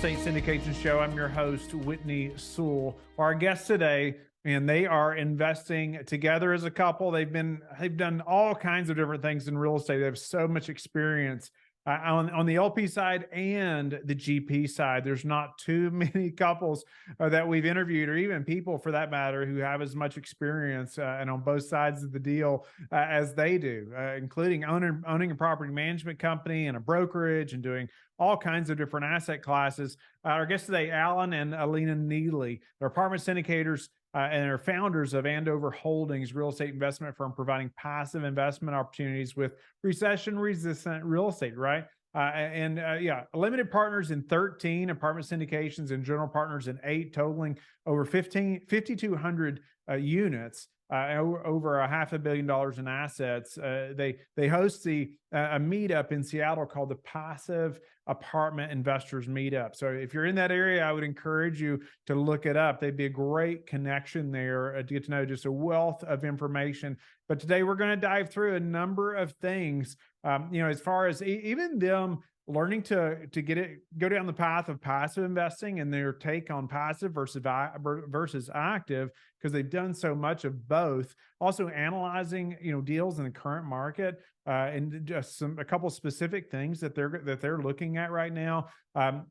Estate Syndication Show. I'm your host, Whitney Sewell. Our guests today, and they are investing together as a couple. They've done all kinds of different things in real estate. They have so much experience on the LP side and the GP side. There's not too many couples that we've interviewed, or even people for that matter, who have as much experience and on both sides of the deal as they do, including owning a property management company and a brokerage and doing all kinds of different asset classes. Our guests today, Alan and Elena Neely. They're apartment syndicators and are founders of Andover Holdings, real estate investment firm providing passive investment opportunities with recession-resistant real estate, right? Limited partners in 13 apartment syndications and general partners in 8, totaling over 5,200 units. Over $500 million in assets. They host a meetup in Seattle called the Passive Apartment Investors Meetup. So if you're in that area, I would encourage you to look it up. They'd be a great connection there to get to know just a wealth of information. But today we're going to dive through a number of things, as far as even them learning to go down the path of passive investing and their take on passive versus active, because they've done so much of both. Also analyzing, deals in the current market, and just a couple specific things that they're looking at right now.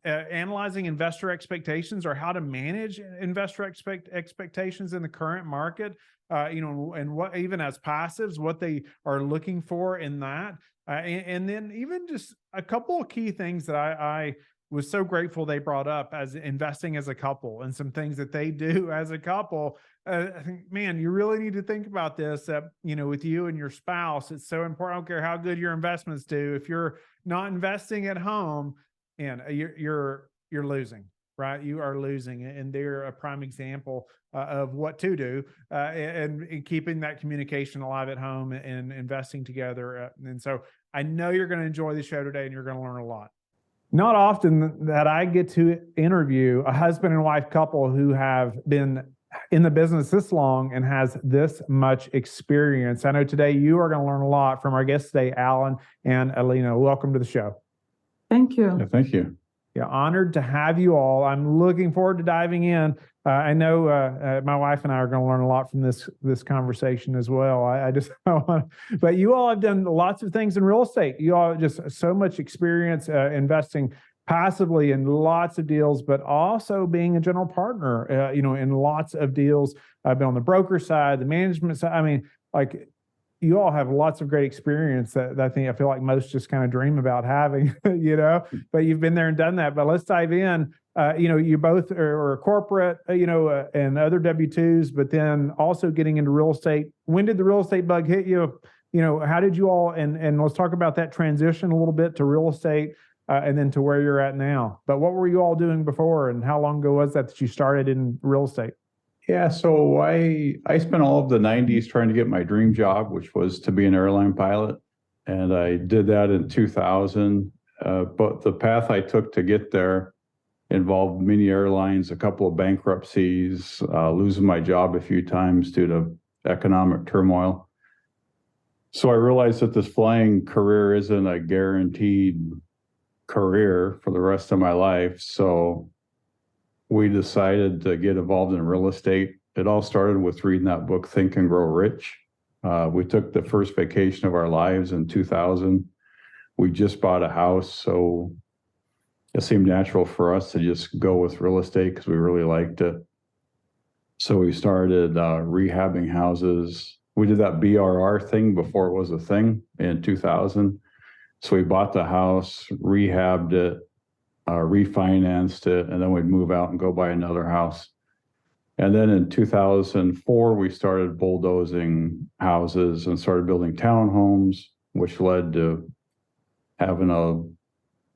Analyzing investor expectations, or how to manage investor expectations in the current market. And what, even as passives, what they are looking for in that. And then even just a couple of key things that I was so grateful they brought up as investing as a couple, and some things that they do as a couple. I think, man, you really need to think about this, with you and your spouse. It's so important. I don't care how good your investments do. If you're not investing at home, and you're losing. Right, you are losing, and they're a prime example of what to do, and keeping that communication alive at home and investing together. And so I know you're going to enjoy the show today, and you're going to learn a lot. Not often that I get to interview a husband and wife couple who have been in the business this long and has this much experience. I know today you are going to learn a lot from our guests today, Alan and Elena. Welcome to the show. Thank you. Yeah, thank you. Yeah, honored to have you all. I'm looking forward to diving in. I know my wife and I are going to learn a lot from this conversation as well. But you all have done lots of things in real estate. You all have just so much experience investing passively in lots of deals, but also being a general partner, in lots of deals. I've been on the broker side, the management side. I mean, like, you all have lots of great experience that I feel like most just kind of dream about having, but you've been there and done that. But let's dive in. You both are corporate, and other W-2s, but then also getting into real estate. When did the real estate bug hit you? How did you all, and let's talk about that transition a little bit to real estate, and then to where you're at now. But what were you all doing before, and how long ago was that you started in real estate? Yeah, so I spent all of the 90s trying to get my dream job, which was to be an airline pilot. And I did that in 2000. But the path I took to get there involved many airlines, a couple of bankruptcies, losing my job a few times due to economic turmoil. So I realized that this flying career isn't a guaranteed career for the rest of my life. So we decided to get involved in real estate. It all started with reading that book, Think and Grow Rich. We took the first vacation of our lives in 2000. We just bought a house, so it seemed natural for us to just go with real estate because we really liked it. So we started rehabbing houses. We did that BRR thing before it was a thing in 2000. So we bought the house, rehabbed it, refinanced it, and then we'd move out and go buy another house. And then in 2004, we started bulldozing houses and started building townhomes, which led to having a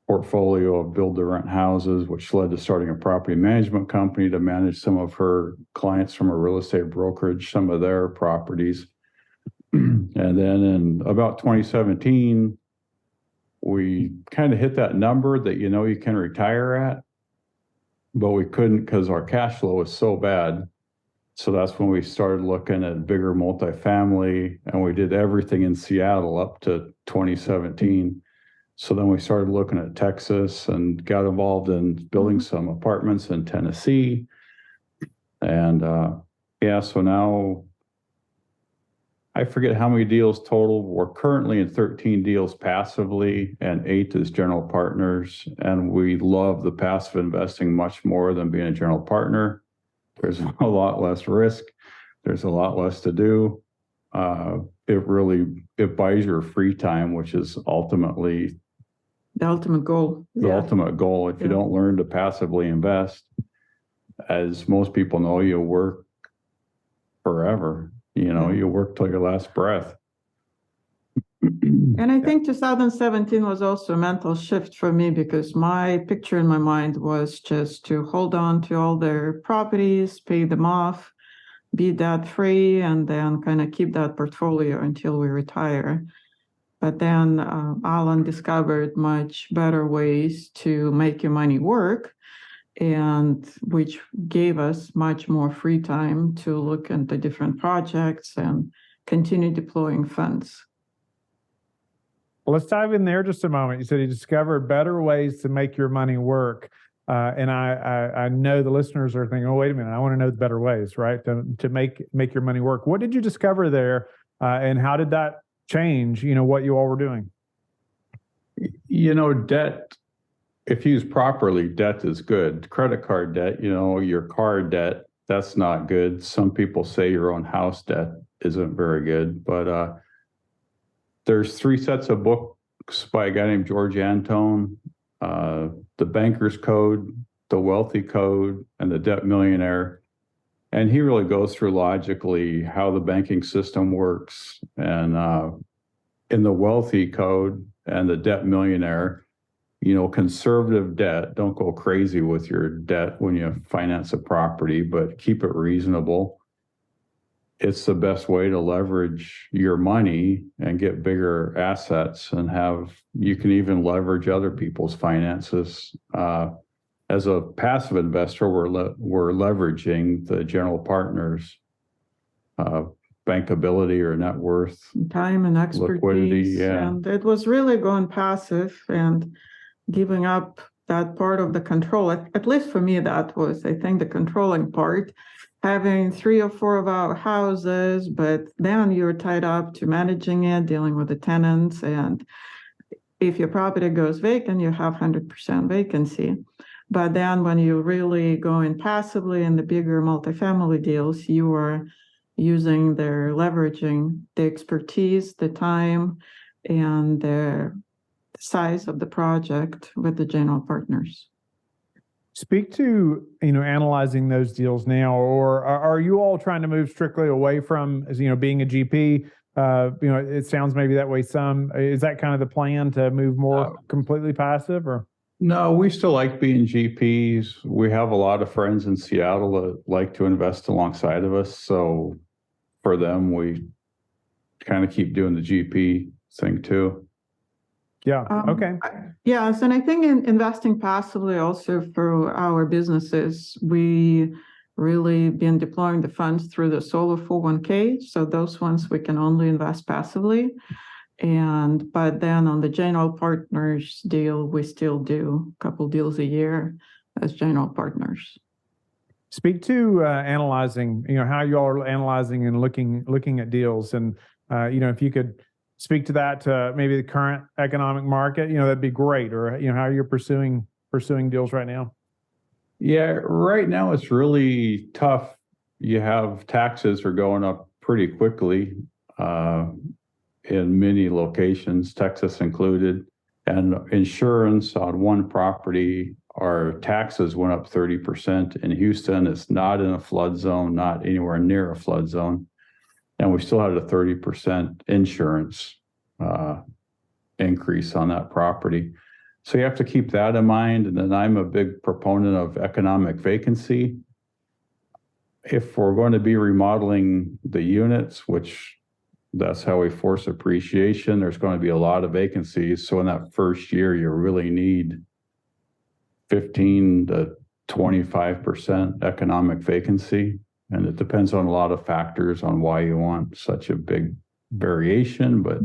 portfolio of build-to-rent houses, which led to starting a property management company to manage some of her clients from a real estate brokerage, some of their properties. And then in about 2017, we kind of hit that number that you can retire at, but we couldn't because our cash flow was so bad. So that's when we started looking at bigger multifamily, and we did everything in Seattle up to 2017. So then we started looking at Texas and got involved in building some apartments in Tennessee. And yeah, so now I forget how many deals total. We're currently in 13 deals passively and 8 as general partners. And we love the passive investing much more than being a general partner. There's a lot less risk. There's a lot less to do. It buys your free time, which is ultimately the ultimate goal. the ultimate goal. If you don't learn to passively invest, as most people know, you'll work forever. You work till your last breath. And I think 2017 was also a mental shift for me, because my picture in my mind was just to hold on to all their properties, pay them off, be debt free, and then kind of keep that portfolio until we retire. But then Alan discovered much better ways to make your money work, and which gave us much more free time to look into different projects and continue deploying funds. Well, let's dive in there just a moment. You said you discovered better ways to make your money work. And I know the listeners are thinking, oh, wait a minute, I want to know the better ways, right? To make your money work. What did you discover there? And how did that change, what you all were doing? Debt, if used properly, debt is good. Credit card debt, your car debt, that's not good. Some people say your own house debt isn't very good, but there's 3 sets of books by a guy named George Antone, the Banker's Code, the Wealthy Code, and the Debt Millionaire. And he really goes through logically how the banking system works. And in the Wealthy Code and the Debt Millionaire, conservative debt, don't go crazy with your debt when you finance a property, but keep it reasonable. It's the best way to leverage your money and get bigger assets, and you can even leverage other people's finances. As a passive investor, we're leveraging the general partners' bankability or net worth, time and expertise. Liquidity, And it was really going passive and giving up that part of the control. At least for me, that was, I think, the controlling part. Having 3 or 4 of our houses, but then you're tied up to managing it, dealing with the tenants. And if your property goes vacant, you have 100% vacancy. But then when you really go in passively in the bigger multifamily deals, you are leveraging the expertise, the time, and the size of the project with the general partners. Speak to, analyzing those deals now, or are you all trying to move strictly away from, being a GP? It sounds maybe that way some. Is that kind of the plan, to move more completely passive, or? No, we still like being GPs. We have a lot of friends in Seattle that like to invest alongside of us. So for them, we kind of keep doing the GP thing too. Yeah. Okay. Yes. And I think in investing passively also for our businesses, we really been deploying the funds through the solo 401k. So those ones we can only invest passively. But then on the general partners deal, we still do a couple deals a year as general partners. Speak to analyzing, how you all are analyzing and looking at deals. And, if you could speak to that, maybe the current economic market, that'd be great. Or, how you're pursuing deals right now. Yeah, right now it's really tough. You have taxes are going up pretty quickly in many locations, Texas included, and insurance on one property, our taxes went up 30%. In Houston, it's not in a flood zone, not anywhere near a flood zone. And we still had a 30% insurance increase on that property. So you have to keep that in mind. And then I'm a big proponent of economic vacancy. If we're going to be remodeling the units, which that's how we force appreciation, there's going to be a lot of vacancies. So in that first year, you really need 15 to 25% economic vacancy. And it depends on a lot of factors on why you want such a big variation, but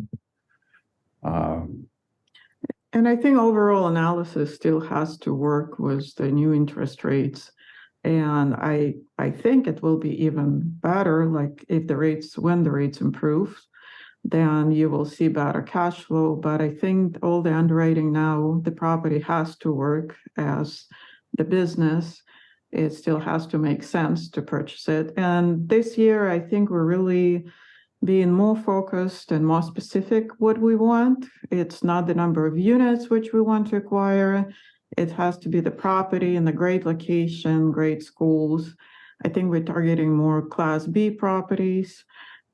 And I think overall analysis still has to work with the new interest rates. And I think it will be even better, like if when the rates improve, then you will see better cash flow. But I think all the underwriting now, the property has to work as the business. It still has to make sense to purchase it. And this year, I think we're really being more focused and more specific what we want. It's not the number of units which we want to acquire. It has to be the property in the great location, great schools. I think we're targeting more Class B properties,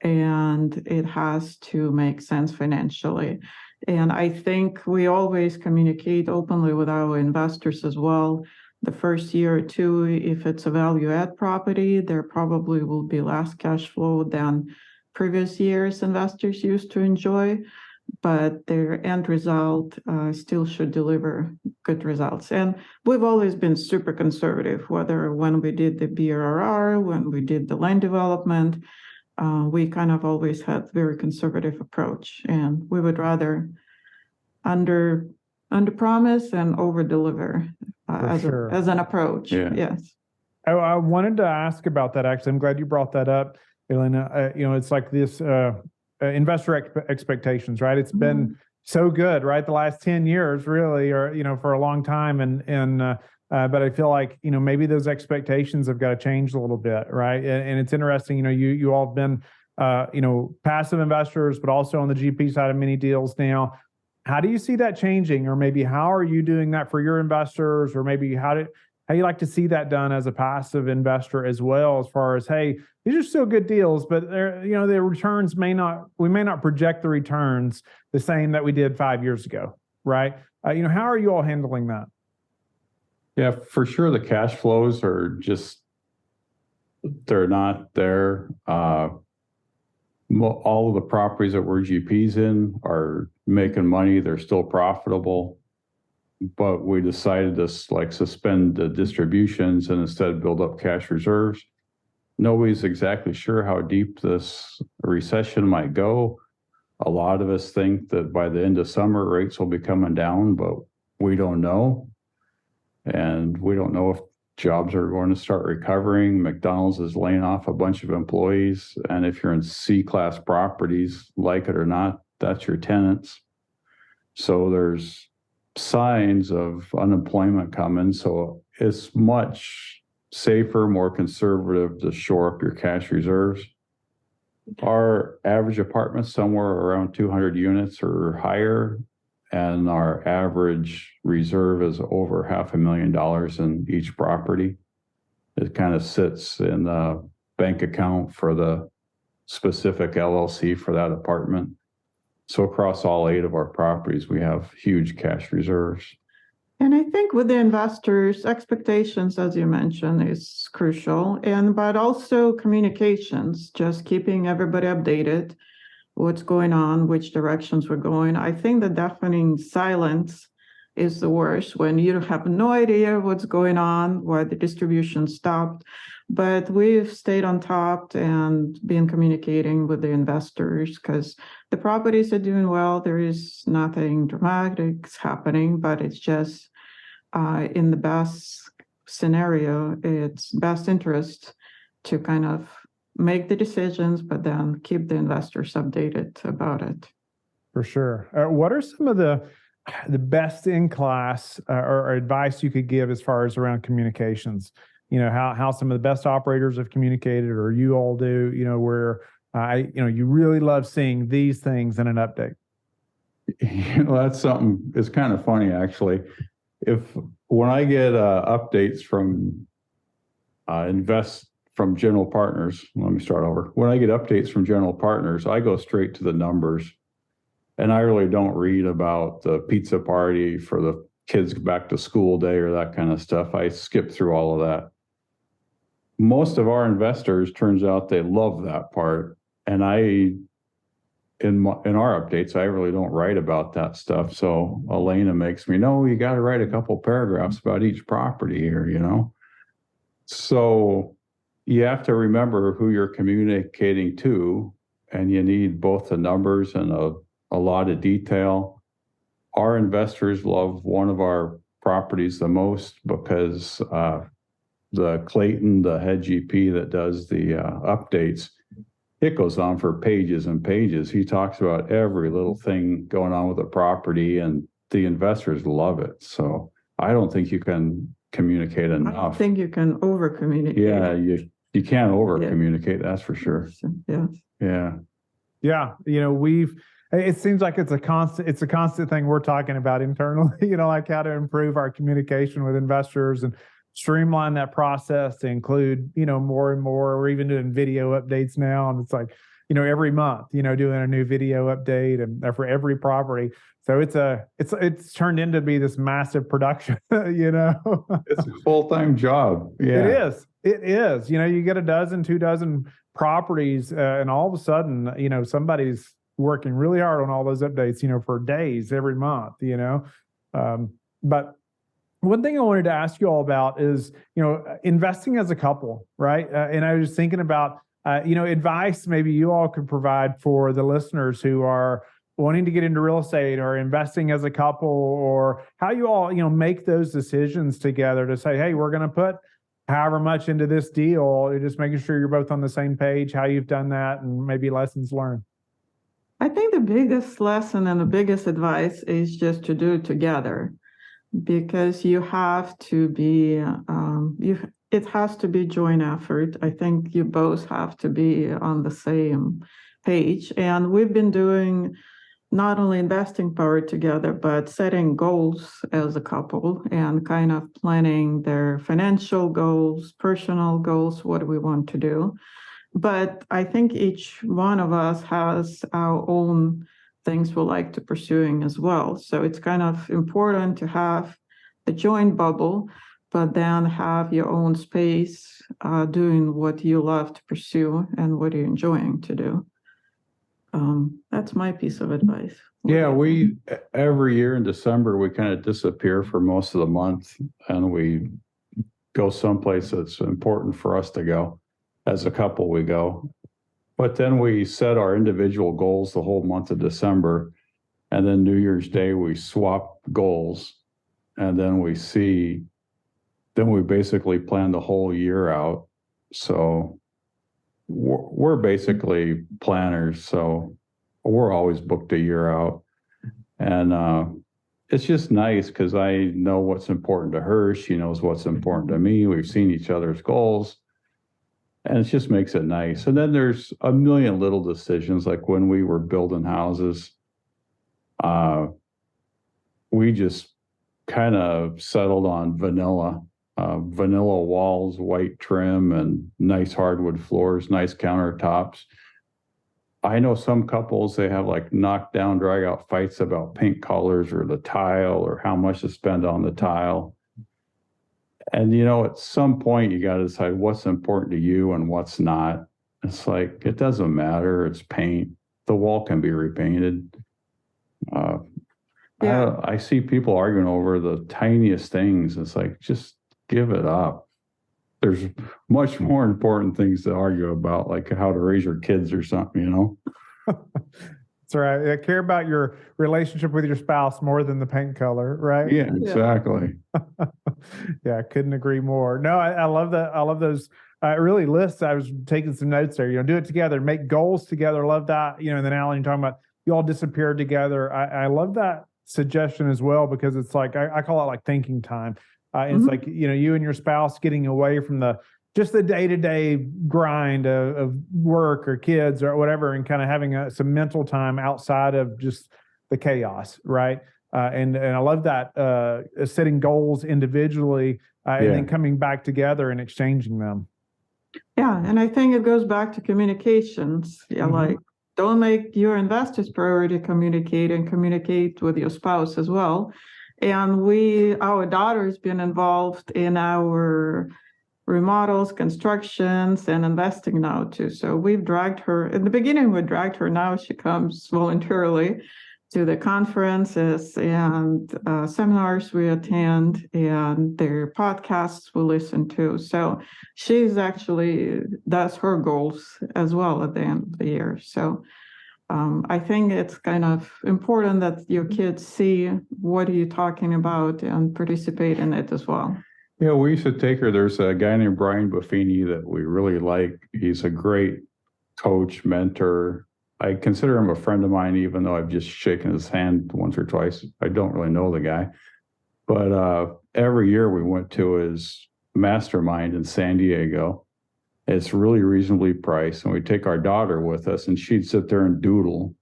and it has to make sense financially. And I think we always communicate openly with our investors as well. The first year or two, if it's a value add property, there probably will be less cash flow than previous years investors used to enjoy, but their end result still should deliver good results. And we've always been super conservative, whether when we did the BRRR, when we did the land development, we kind of always had very conservative approach, and we would rather under promise and over deliver as an approach. Yeah. Yes. I wanted to ask about that, actually. I'm glad you brought that up, Elena. It's like this investor expectations, right? It's been so good, right? The last 10 years, really, or, for a long time. But I feel like, maybe those expectations have got to change a little bit, right? And it's interesting, you all have been, passive investors, but also on the GP side of many deals now. How do you see that changing? Or maybe how are you doing that for your investors? Or maybe how you like to see that done as a passive investor as well, as far as, hey, these are still good deals, but the returns we may not project the returns the same that we did 5 years ago, right? How are you all handling that? Yeah, for sure. The cash flows are they're not there. All of the properties that we're GPs in are making money. They're still profitable, but we decided to suspend the distributions and instead build up cash reserves. Nobody's exactly sure how deep this recession might go. A lot of us think that by the end of summer, rates will be coming down, but we don't know. And we don't know if jobs are going to start recovering. McDonald's is laying off a bunch of employees. And if you're in C-class properties, like it or not, that's your tenants. So there's signs of unemployment coming. So it's much safer, more conservative to shore up your cash reserves. Our average apartment's somewhere around 200 units or higher, and our average reserve is over $500,000 in each property. It kind of sits in the bank account for the specific LLC for that apartment. So across all 8 of our properties, we have huge cash reserves. And I think with the investors, expectations, as you mentioned, is crucial. But also communications, just keeping everybody updated, what's going on, which directions we're going. I think the deafening silence is the worst, when you have no idea what's going on, why the distribution stopped. But we've stayed on top and been communicating with the investors, because the properties are doing well. There is nothing dramatic happening, but it's just in the best scenario, it's best interest to kind of make the decisions, but then keep the investors updated about it. For sure. What are some of the best in class or advice you could give as far as around communications? How some of the best operators have communicated, or you all do, where you really love seeing these things in an update. That's something. It's kind of funny, actually. When I get updates from from general partners, let me start over. When I get updates from general partners, I go straight to the numbers, and I really don't read about the pizza party for the kids back to school day or that kind of stuff. I skip through all of that. Most of our investors, turns out, they love that part, and in our updates, I really don't write about that stuff. So Elena makes me, no, you got to write a couple paragraphs about each property here, So you have to remember who you're communicating to, and you need both the numbers and a lot of detail. our investors love one of our properties the most because the Clayton, the head GP that does the updates, it goes on for pages and pages. He talks about every little thing going on with the property, and the investors love it. So I don't think you can communicate I don't enough. think you can over communicate. Yeah, you can't over communicate, that's for sure. Yeah. Yeah. Yeah. It seems like it's a constant thing we're talking about internally, like how to improve our communication with investors and streamline that process to include, more and more. We're even doing video updates now. And it's like, every month, doing a new video update and for every property. So it's turned into be this massive production, It's a full-time job. Yeah. It is, you get a dozen, 2 dozen properties, and all of a sudden, somebody's working really hard on all those updates, for days every month, but one thing I wanted to ask you all about is, investing as a couple, right? And I was thinking about, advice maybe you all could provide for the listeners who are wanting to get into real estate or investing as a couple, or how you all, make those decisions together to say, hey, we're going to put however much into this deal, just making sure you're both on the same page, how you've done that, and maybe lessons learned. I think the biggest lesson and the biggest advice is just to do it together, because you have to be, it has to be joint effort. I think you both have to be on the same page. And we've been doing not only investing power together, but setting goals as a couple and kind of planning their financial goals, personal goals, what do we want to do. But I think each one of us has our own things we like to pursuing as well. So it's kind of important to have the joint bubble, but then have your own space doing what you love to pursue and what you're enjoying to do. That's my piece of advice. Yeah, every year in December, we kind of disappear for most of the month and we go someplace that's important for us to go. As a couple, we go. But then we set our individual goals the whole month of December. And then New Year's Day, we swap goals. And then we basically plan the whole year out. So we're basically planners. So we're always booked a year out. And it's just nice because I know what's important to her. She knows what's important to me. We've seen each other's goals. And it just makes it nice. And then there's a million little decisions, like when we were building houses, we just kind of settled on vanilla walls, white trim, and nice hardwood floors, nice countertops. I know some couples, they have like knockdown, drag out fights about paint colors or the tile or how much to spend on the tile. And, at some point you got to decide what's important to you and what's not. It's like, it doesn't matter. It's paint. The wall can be repainted. I see people arguing over the tiniest things. It's like, just give it up. There's much more important things to argue about, like how to raise your kids or something, That's right. I care about your relationship with your spouse more than the paint color, right? Yeah, exactly. Yeah, I couldn't agree more. No, I love that. I love those really lists. I was taking some notes there. Do it together, make goals together. Love that. And then Alan, you're talking about you all disappeared together. I love that suggestion as well, because it's like I call it like thinking time. It's like you and your spouse getting away from just the day-to-day grind of work or kids or whatever, and kind of having some mental time outside of just the chaos, right? And I love that setting goals individually and then coming back together and exchanging them. Yeah, and I think it goes back to communications. Yeah, like don't make your investors priority, communicate with your spouse as well. And our daughter has been involved in our remodels, constructions, and investing now too. So we've dragged her. In the beginning, we dragged her. Now she comes voluntarily to the conferences and seminars we attend, and their podcasts we listen to. So she's actually does her goals as well at the end of the year. So I think it's kind of important that your kids see what are you talking about and participate in it as well. Yeah, we used to take her. There's a guy named Brian Buffini that we really like. He's a great coach, mentor. I consider him a friend of mine, even though I've just shaken his hand once or twice. I don't really know the guy. But every year we went to his mastermind in San Diego. It's really reasonably priced, and we take our daughter with us, and she'd sit there and doodle.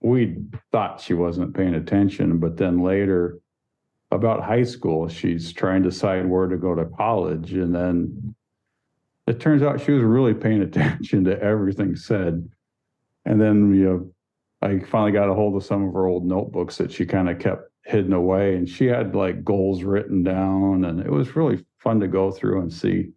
We thought she wasn't paying attention, but then later, about high school, she's trying to decide where to go to college, and then it turns out she was really paying attention to everything said. And then I finally got a hold of some of her old notebooks that she kind of kept hidden away, and she had like goals written down, and it was really fun to go through and see.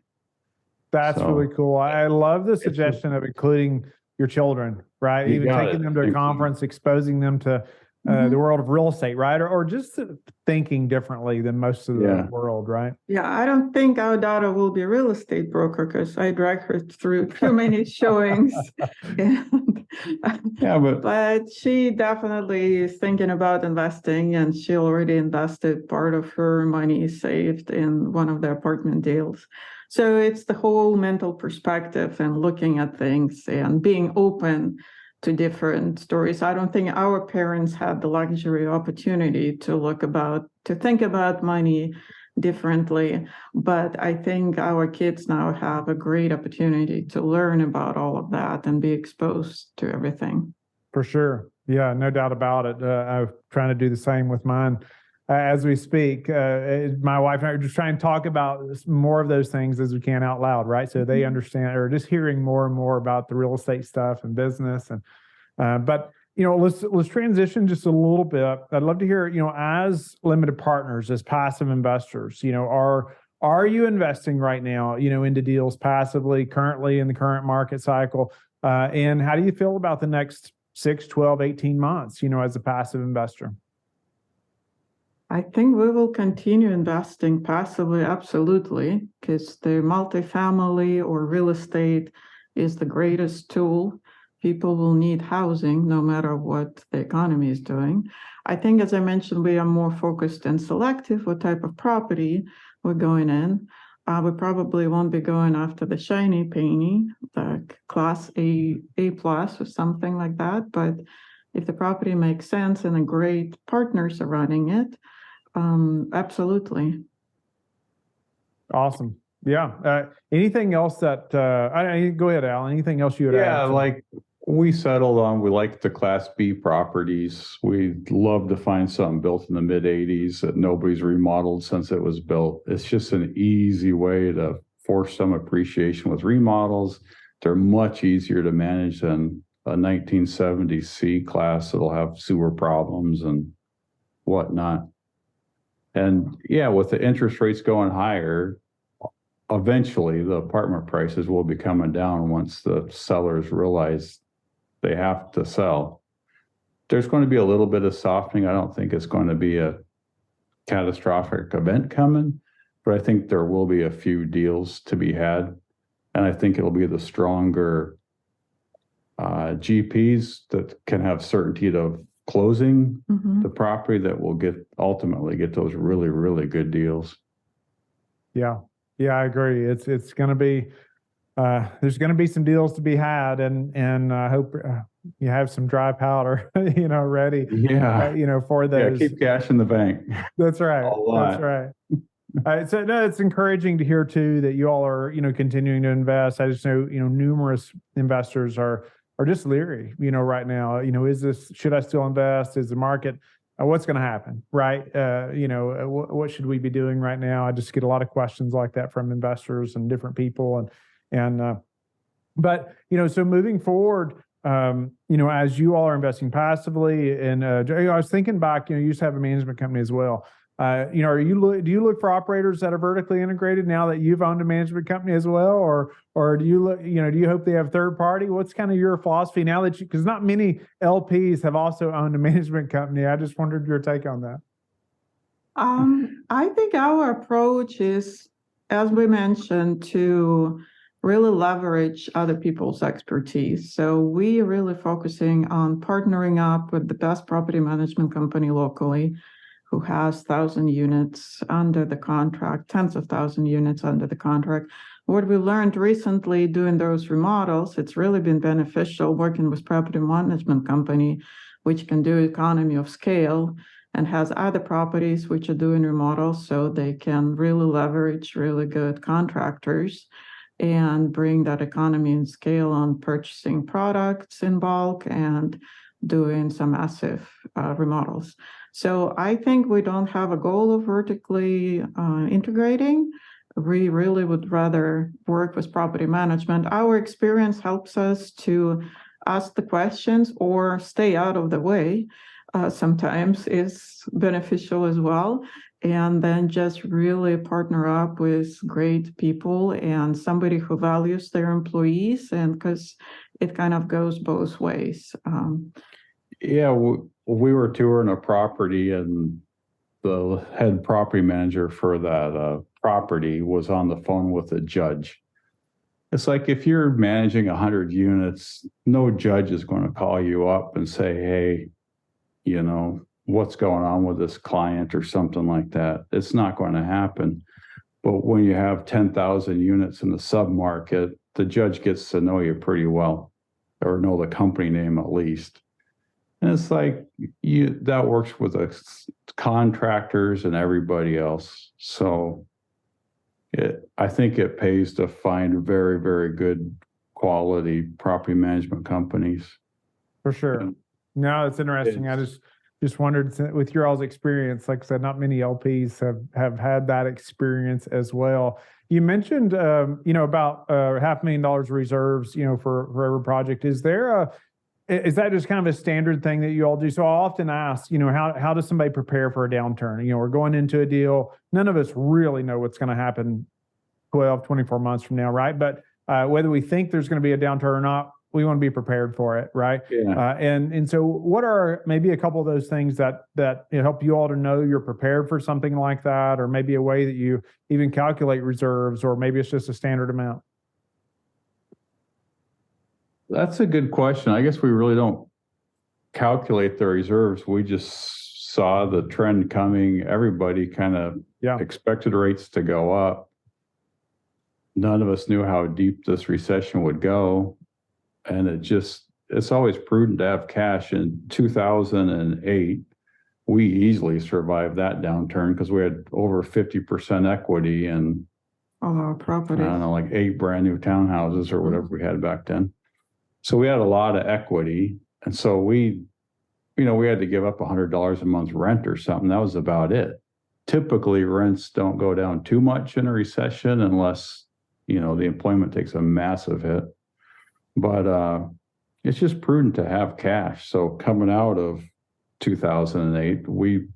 That's really cool. I love the suggestion of including your children, right? Even taking them to a conference, exposing them to the world of real estate, right? Or just thinking differently than most of the world, right? Yeah, I don't think our daughter will be a real estate broker because I drag her through too many showings. But she definitely is thinking about investing, and she already invested part of her money saved in one of the apartment deals. So it's the whole mental perspective and looking at things and being open to different stories. I don't think our parents had the luxury opportunity to think about money differently, but I think our kids now have a great opportunity to learn about all of that and be exposed to everything. For sure. Yeah, no doubt about it. I'm trying to do the same with mine. As we speak, my wife and I are just trying to talk about more of those things as we can out loud, right? So they understand, or just hearing more and more about the real estate stuff and business. And but let's transition just a little bit. I'd love to hear, as limited partners, as passive investors, are you investing right now, into deals passively, currently in the current market cycle? And how do you feel about the next 6, 12, 18 months, as a passive investor? I think we will continue investing passively, absolutely, because the multifamily or real estate is the greatest tool. People will need housing no matter what the economy is doing. I think, as I mentioned, we are more focused and selective what type of property we're going in. We probably won't be going after the shiny penny, like class A plus or something like that. But if the property makes sense and a great partners are running it, absolutely. Awesome. Yeah. Anything else that go ahead, Alan? Anything else you would add? Yeah, like we settled on, we like the Class B properties. We'd love to find something built in the mid 80s that nobody's remodeled since it was built. It's just an easy way to force some appreciation with remodels. They're much easier to manage than a 1970s C class that'll have sewer problems and whatnot. And yeah, with the interest rates going higher, eventually the apartment prices will be coming down once the sellers realize they have to sell. There's going to be a little bit of softening. I don't think it's going to be a catastrophic event coming, but I think there will be a few deals to be had. And I think it'll be the stronger GPs that can have certainty of closing the property that will ultimately get those really, really good deals. Yeah. Yeah, I agree. It's going to be, there's going to be some deals to be had, and I hope you have some dry powder, ready, for those. Yeah, keep cash in the bank. That's right. That's right. So no, it's encouraging to hear too that you all are, continuing to invest. I just know, numerous investors are just leery, right now. Should I still invest? Is the market, what's going to happen, right? What should we be doing right now? I just get a lot of questions like that from investors and different people, but so moving forward, as you all are investing passively, and I was thinking back, you used to have a management company as well. Do you look for operators that are vertically integrated now that you've owned a management company as well, or do you look, do you hope they have third party? What's kind of your philosophy now that because not many LPs have also owned a management company. I just wondered your take on that. I think our approach is, as we mentioned, to really leverage other people's expertise. So we really focusing on partnering up with the best property management company locally, who has 1,000 units under the contract, tens of 1,000 units under the contract. What we learned recently doing those remodels, it's really been beneficial working with property management company, which can do economy of scale and has other properties which are doing remodels, so they can really leverage really good contractors and bring that economy and scale on purchasing products in bulk and doing some massive remodels. So I think we don't have a goal of vertically integrating. We really would rather work with property management. Our experience helps us to ask the questions or stay out of the way. Sometimes is beneficial as well. And then just really partner up with great people and somebody who values their employees, and because it kind of goes both ways. Yeah, we were touring a property, and the head property manager for that property was on the phone with a judge. It's like if you're managing 100 units, no judge is going to call you up and say, hey, you know, what's going on with this client or something like that. It's not going to happen. But when you have 10,000 units in the submarket, the judge gets to know you pretty well, or know the company name at least. And it's like that works with the contractors and everybody else. So I think it pays to find very, very good quality property management companies. For sure. No, it's interesting. I just wondered, with your all's experience, like I said, not many LPs have had that experience as well. You mentioned, about $500,000 reserves, for every project. Is that just kind of a standard thing that you all do? So I often ask, how does somebody prepare for a downturn? We're going into a deal. None of us really know what's going to happen 12, 24 months from now, right? But whether we think there's going to be a downturn or not, we want to be prepared for it, right? Yeah. And so what are maybe a couple of those things that help you all to know you're prepared for something like that, or maybe a way that you even calculate reserves, or maybe it's just a standard amount? That's a good question. I guess we really don't calculate the reserves. We just saw the trend coming. Everybody kind of expected rates to go up. None of us knew how deep this recession would go. And it's always prudent to have cash. In 2008, we easily survived that downturn because we had over 50% equity in all our properties. I don't know, like 8 brand new townhouses or whatever we had back then. So we had a lot of equity. And so we had to give up $100 a month rent or something. That was about it. Typically, rents don't go down too much in a recession unless, the employment takes a massive hit. But it's just prudent to have cash. So coming out of 2008, we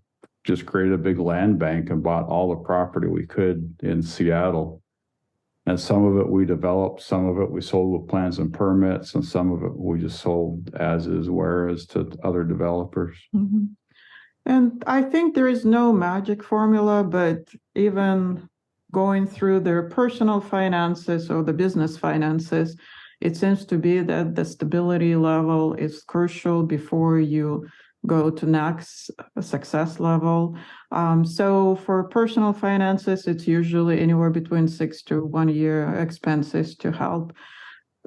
just created a big land bank and bought all the property we could in Seattle. And some of it we developed, some of it we sold with plans and permits, and some of it we just sold as is, whereas to other developers. Mm-hmm. And I think there is no magic formula, but even going through their personal finances or the business finances, it seems to be that the stability level is crucial before you go to next success level. So for personal finances, it's usually anywhere between 6 to 1 year expenses to help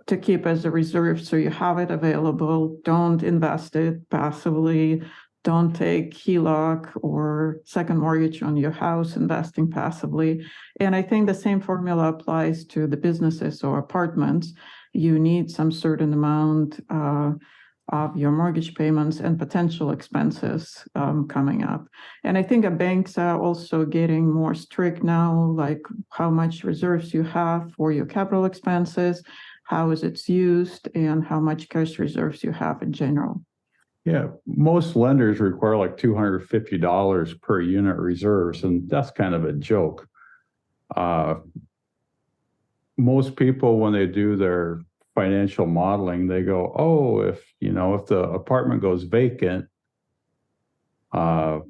to keep as a reserve, so you have it available. Don't invest it passively. Don't take HELOC or second mortgage on your house, investing passively. And I think the same formula applies to the businesses or apartments. You need some certain amount of your mortgage payments and potential expenses coming up. And I think banks are also getting more strict now, like how much reserves you have for your capital expenses, how is it used, and how much cash reserves you have in general. Yeah, most lenders require like $250 per unit reserves, and that's kind of a joke. Most people, when they do their financial modeling, they go, "Oh, if the apartment goes vacant, then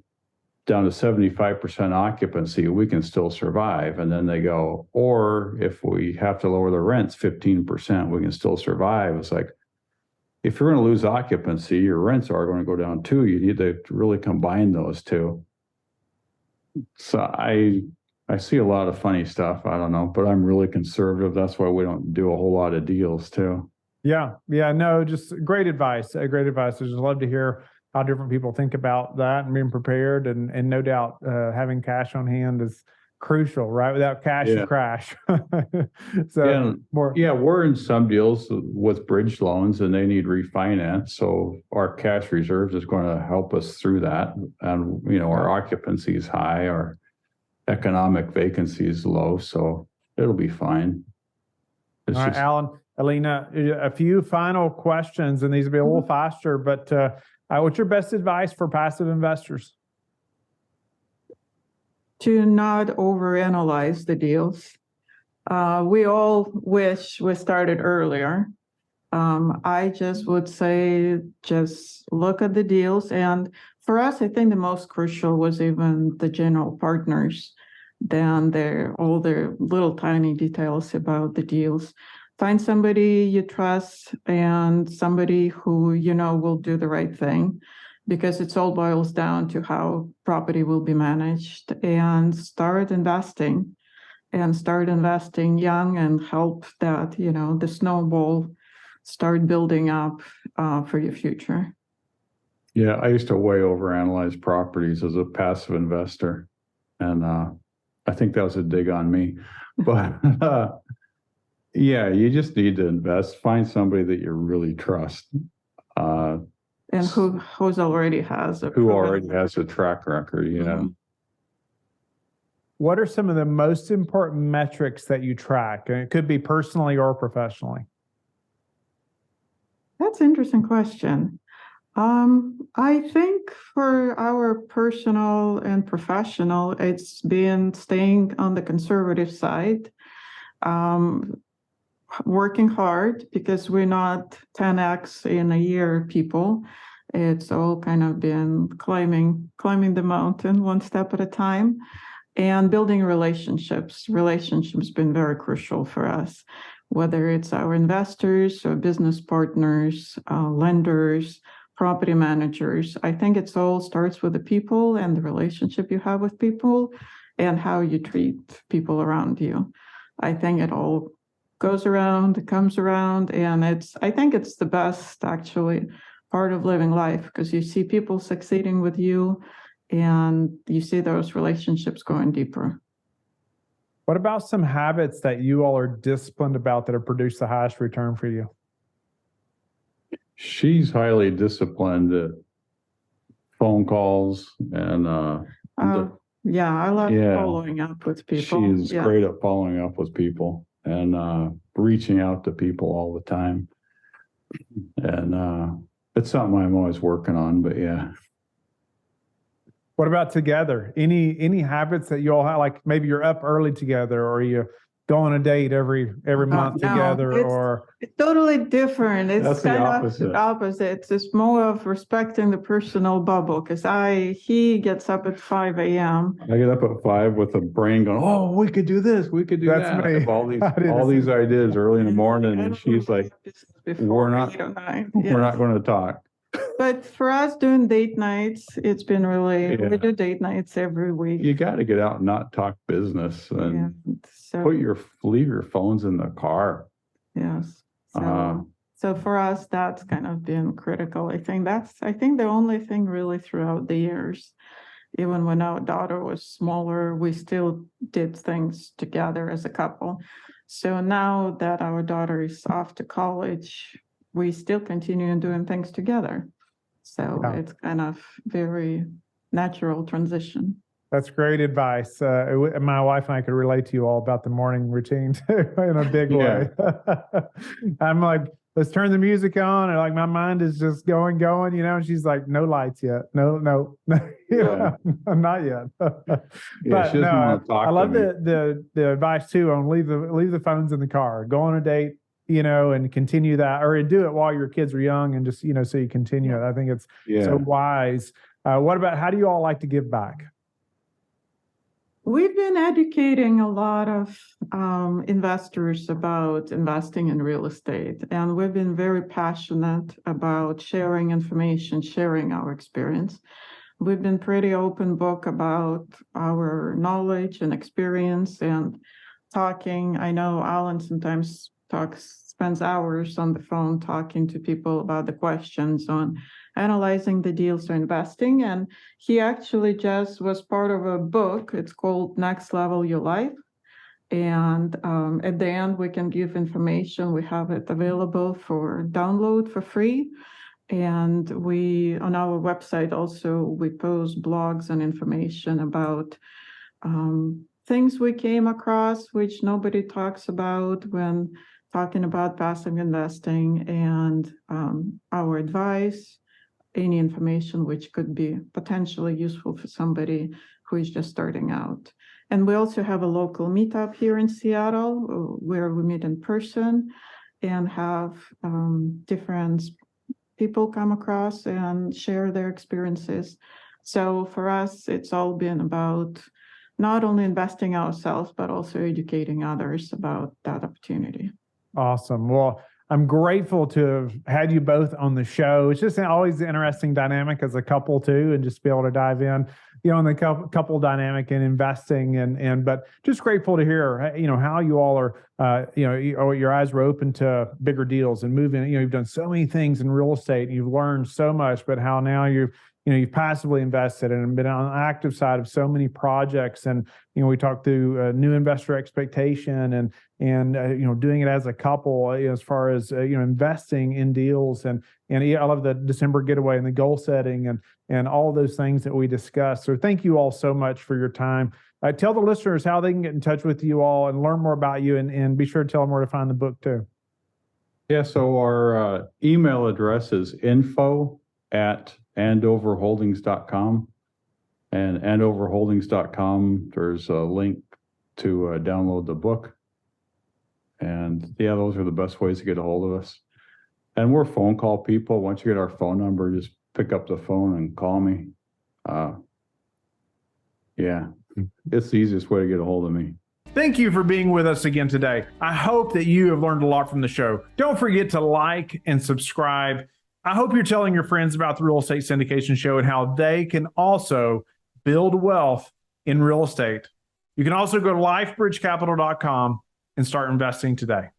down to 75% occupancy, we can still survive. And then they go, or if we have to lower the rents 15%, we can still survive. It's like, if you're going to lose occupancy, your rents are going to go down too. You need to really combine those two. So I see a lot of funny stuff. I don't know, but I'm really conservative. That's why we don't do a whole lot of deals too. Yeah. No, just great advice. Great advice. I just love to hear how different people think about that and being prepared. And no doubt having cash on hand is crucial, right? Without cash, you crash. So we're in some deals with bridge loans and they need refinance. So our cash reserves is going to help us through that. And, our occupancy is high, our economic vacancy is low, so it'll be fine. All right, Alan, Elena, a few final questions, and these will be a little faster, but what's your best advice for passive investors? To not overanalyze the deals. We all wish we started earlier. I just would say, just look at the deals. And for us, I think the most crucial was even the general partners, than all their little tiny details about the deals. Find somebody you trust and somebody who will do the right thing, because it all boils down to how property will be managed. And start investing young and help that, the snowball start building up for your future. Yeah, I used to way overanalyze properties as a passive investor. And I think that was a dig on me. But you just need to invest. Find somebody that you really trust. And who already has a track record. Yeah. Mm-hmm. What are some of the most important metrics that you track? And it could be personally or professionally. That's an interesting question. I think for our personal and professional, it's been staying on the conservative side, working hard, because we're not 10x in a year people. It's all kind of been climbing the mountain one step at a time, and building relationships. Relationships been very crucial for us, whether it's our investors or business partners, lenders, property managers. I think it all starts with the people and the relationship you have with people and how you treat people around you. I think it all goes around, it comes around, and I think it's the best, actually, part of living life, because you see people succeeding with you and you see those relationships going deeper. What about some habits that you all are disciplined about that have produced the highest return for you? She's highly disciplined at phone calls and I love following up with people. She's great at following up with people and reaching out to people all the time. And it's something I'm always working on, but yeah. What about together? Any habits that you all have? Like maybe you're up early together, or you go on a date every month together, or it's totally different. That's kind of the opposite. It's more of respecting the personal bubble, because he gets up at 5 a.m. I get up at 5 with a brain going, oh, we could do this, we could do that. That's me. I have all these ideas early in the morning, and she's like, we're not going to talk. But for us doing date nights, it's been really, we do date nights every week. You got to get out and not talk business and leave your phones in the car. Yes. So for us, that's kind of been critical. I think the only thing really throughout the years, even when our daughter was smaller, we still did things together as a couple. So now that our daughter is off to college, we still continue doing things together. So it's kind of very natural transition. That's great advice. My wife and I could relate to you all about the morning routine too, in a big way. I'm like, let's turn the music on, and like my mind is just going, and she's like, no lights yet. No, not yet. But no, I love the advice too on leave the phones in the car, go on a date, and continue that, or do it while your kids are young, and just, so you continue it. I think it's so wise. What about, how do you all like to give back? We've been educating a lot of investors about investing in real estate, and we've been very passionate about sharing information, sharing our experience. We've been pretty open book about our knowledge and experience and talking. I know Alan sometimes spends hours on the phone talking to people about the questions on analyzing the deals or investing. And he actually just was part of a book. It's called Next Level Your Life. And at the end, we can give information. We have it available for download for free. And we, on our website also, we post blogs and information about things we came across, which nobody talks about when talking about passive investing, and our advice, any information which could be potentially useful for somebody who is just starting out. And we also have a local meetup here in Seattle where we meet in person and have different people come across and share their experiences. So for us, it's all been about not only investing ourselves, but also educating others about that opportunity. Awesome. Well, I'm grateful to have had you both on the show. It's just always an interesting dynamic as a couple too, and just be able to dive in, in the couple dynamic and investing, but just grateful to hear, how you all are, your eyes were open to bigger deals and moving. You've done so many things in real estate, and you've learned so much, but how now you've passively invested and been on the active side of so many projects. And, we talked through new investor expectation and doing it as a couple, as far as, investing in deals. And I love the December getaway and the goal setting and all those things that we discussed. So thank you all so much for your time. Tell the listeners how they can get in touch with you all and learn more about you, and be sure to tell them where to find the book too. Yeah, so our email address is info@andoverholdings.com. And andoverholdings.com, there's a link to download the book. And yeah, those are the best ways to get a hold of us. And we're phone call people. Once you get our phone number, just pick up the phone and call me. Yeah, it's the easiest way to get a hold of me. Thank you for being with us again today. I hope that you have learned a lot from the show. Don't forget to like and subscribe. I hope you're telling your friends about the Real Estate Syndication Show and how they can also build wealth in real estate. You can also go to lifebridgecapital.com and start investing today.